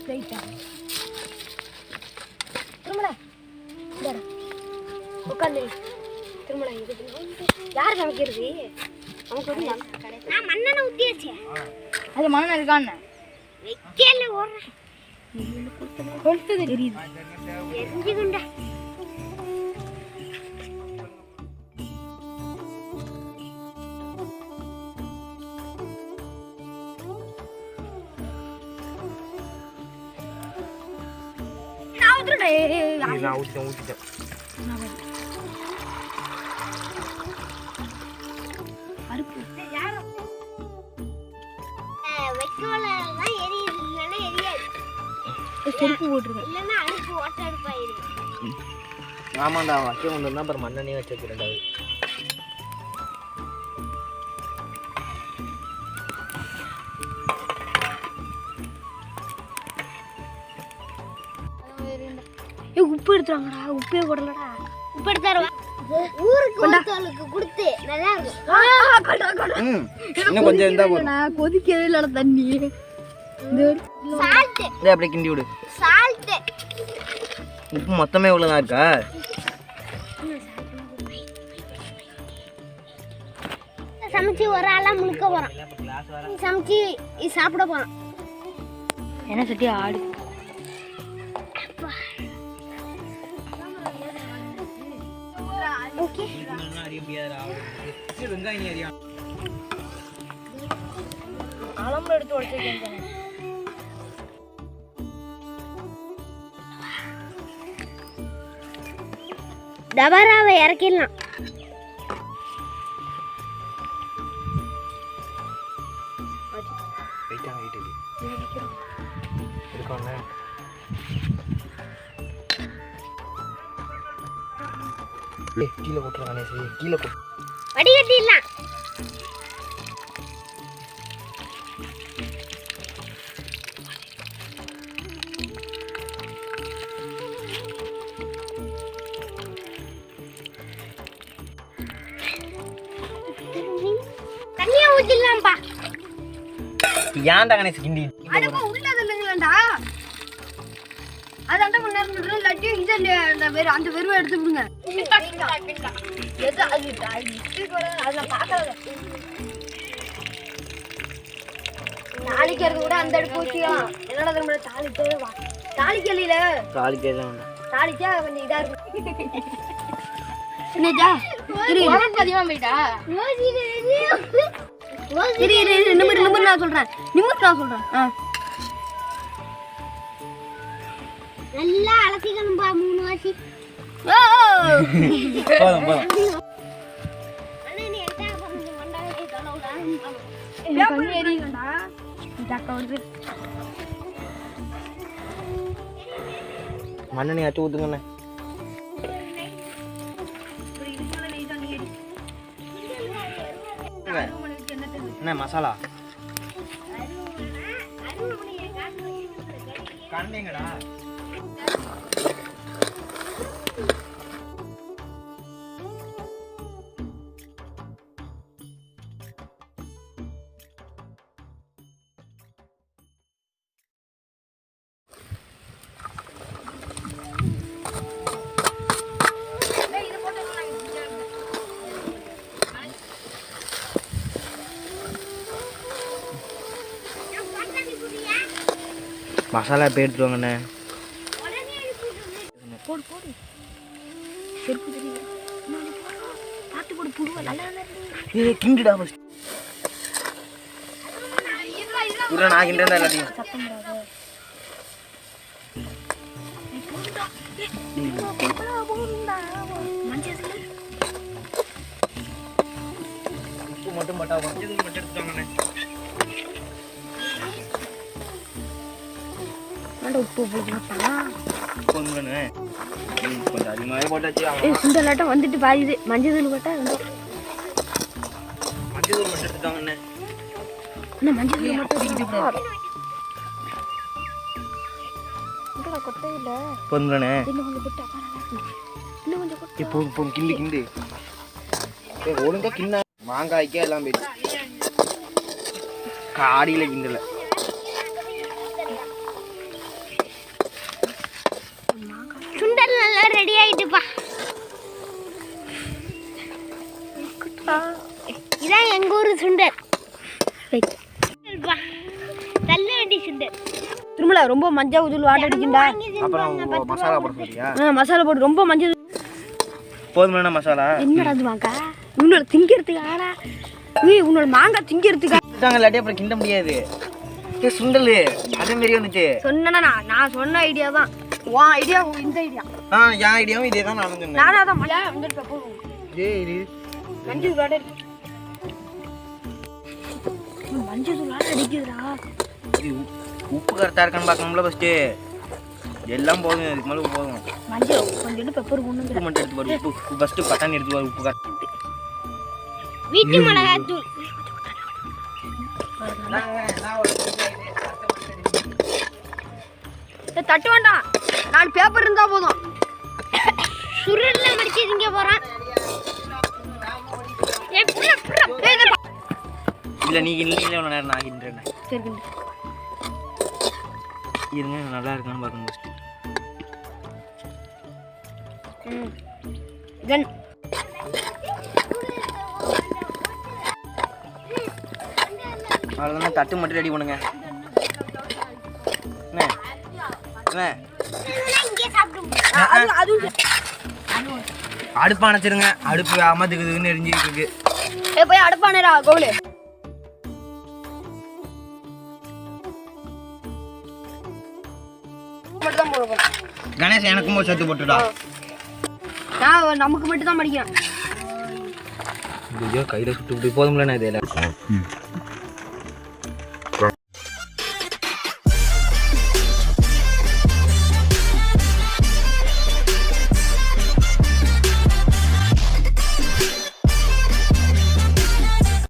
ரைட்டா திருமலா இந்தடா உட்காந்து திருமலா இது யார் சமைக்கிறது நமக்கு வந்து நான் மண்ணெண்ண ஊத்தியாச்சு அது மண்ணெண்ண இருக்கான்னு வைக்கல ஓடுறேன் கொளுத்துது தெரியுது எரிஞ்சுக்குண்டா நான் ஊத்திட்டேன் அறுப்பு வைக்கோலதான் எரியுது இல்லைன்னா எரியாது செருப்பு போட்டுருக்கேன் இல்லைன்னா அடுப்பு ஓட்ட அடுப்பாயிருக்கு ஆமாண்டா வைக்க ஒன்று தான் அப்புறம் மண்ணெண்ணே வச்சு ரெண்டாவது உப்பு எடுத்துறாங்கடா உப்பே போடலடா உப்பு எடுத்தாரு ஊருக்கு வந்தவங்களுக்கு கொடுத்து நல்லா இருக்கும் இன்னும் கொஞ்சம் இருந்தா போதும் நான் கொதிக்கவே இல்ல தண்ணி சால்ட் டேய் அப்படியே கிண்டி விடு சால்ட் உப்பு மொத்தமே இவ்வளவுதான் இருக்கா சமைச்சு ஒரு ஆளா முழுக்க போறோம் சமைச்சு சாப்பிட போறோம் என்ன சட்டி ஆடு ஓகே வெங்காயம் ஏரியா ஆலம்பு எடுத்து உடைச்சிருக்கேன் டபராவை இறக்கிடலாம் கீழே போட்டுறானே சரி கீழே போட்டு வடிகட்டிடலாம் தண்ணியா ஊத்திடலாம்பா ஏன்டா கணேஷ் கிண்டி அதுப்பா உள்ளது இல்லைங்களாண்டா அது அந்த மணி நேரம் விடுறோம் இல்லாட்டி இது அந்த வெறுவை எடுத்து விடுங்க தாளிக்கிறது கூட அந்த அடுப்பு ஊற்றிக்கலாம் என்னடா திரும்ப தாளிக்கல தாளிச்சா கொஞ்சம் இதா இருக்கும் அதிகமா போயிட்டா நிமிடம் நான் சொல்றேன் நல்லா அலசிக்கணும்பா 3 வாசி போதும் அண்ணே நீ எடுத்தா கொஞ்சம் மண்டாவே தலவுடா என்ன பண்ணி ஏறிங்கடா டக்க வருது மண்ணெண்ணெய் ஆச்சு ஊத்துங்கண்ணே என்ன மசாலா காண்டேங்கடா மசாலா இப்போ எடுத்துருவாங்கண்ணே போடு கிண்டுடா நான் கிண்டா எல்லாத்தையும் உப்பு மட்டும் பட்டா மட்டும் எடுத்துட்டாங்கண்ணே உப்பு போட்டா கொஞ்சம் அதிகமாகவே போட்டாச்சு சுண்டலாட்டம் வந்துட்டு பாயுது மஞ்சள் தூள் போட்டா மஞ்சள் தூள் மட்டும் எடுத்துட்டாங்கண்ணே மஞ்சள் தூள் மட்டும் கொட்டையில பொங்கண்ணே இன்னும் கொஞ்சம் போட்டு இன்னும் கொஞ்சம் கொட்டை போதும் கிண்டு கிண்டு ஒழுங்கா கிண்ண மாங்காய்க்கே எல்லாம் போயிடுச்சு காடியில் கிண்டல திரும்பல ரொம்ப மஞ்சள் உதூள் வாட்டை அடிக்கண்டா. அப்புறம் மசாலா போட சொல்றியா? மசாலா போட்டு ரொம்ப மஞ்சள் போதுமான மசாலா. என்னடா அது வாங்க உன்னோட திங்கிறதுக்கு ஆடா உன்னோட மாங்காய் திங்கிறதுக்கு இல்லாட்டி அப்புறம் கிண்ட முடியாது. சுண்டல் அதே மாதிரி வந்துச்சு. சொன்னா நான் சொன்ன ஐடியா தான். உன் ஐடியா இந்த ஐடியா. என் ஐடியாவும் இதே தான் நானும் சொன்னேன். நானா தான் மழை வந்துட்டு போகும். மஞ்சள் வாடை மஞ்சள் வாடை அடிக்குதுடா. உப்பு கரெக்டாக இருக்கான்னு பார்க்கணும்ல ஃபர்ஸ்ட்டு. எல்லாம் போதும், இதுக்கு மேலே போதும். மஞ்சள் கொஞ்சம் பெப்பர் போடணும். உப்பு மட்டும் எடுத்து வரும். உப்பு ஃபர்ஸ்ட்டு பட்டாணி எடுத்து வரும். உப்பு கரெக்ட். வீட்டு மிளகாய் தூள் தட்டு வேண்டாம். 4 பேப்பர் இருந்தா போதும். சுருள்ல மடிச்சு இங்க போறான். இல்ல நீ இல்ல நேரம் நான் கிண்டறேன். சரி இருங்க நல்லா இருக்கான்னு பாக்கணும் ஃபர்ஸ்ட். தென் அவ்வளவுதான். தட்டு மட்டும் ரெடி பண்ணுங்க. அடுப்பு அணைச்சிருங்க. அடுப்பு அமதுக்குதுன்னு எரிஞ்சிட்டு இருக்கு. போய் அடுப்பானடா கோவிலே. கணேஷ் எனக்கும் ஒரு சத்து போட்டுடா. நான் நமக்கு மட்டும் தான் படிக்கிறேன். கையில சுட்டு போதும்ல. நான் இதில்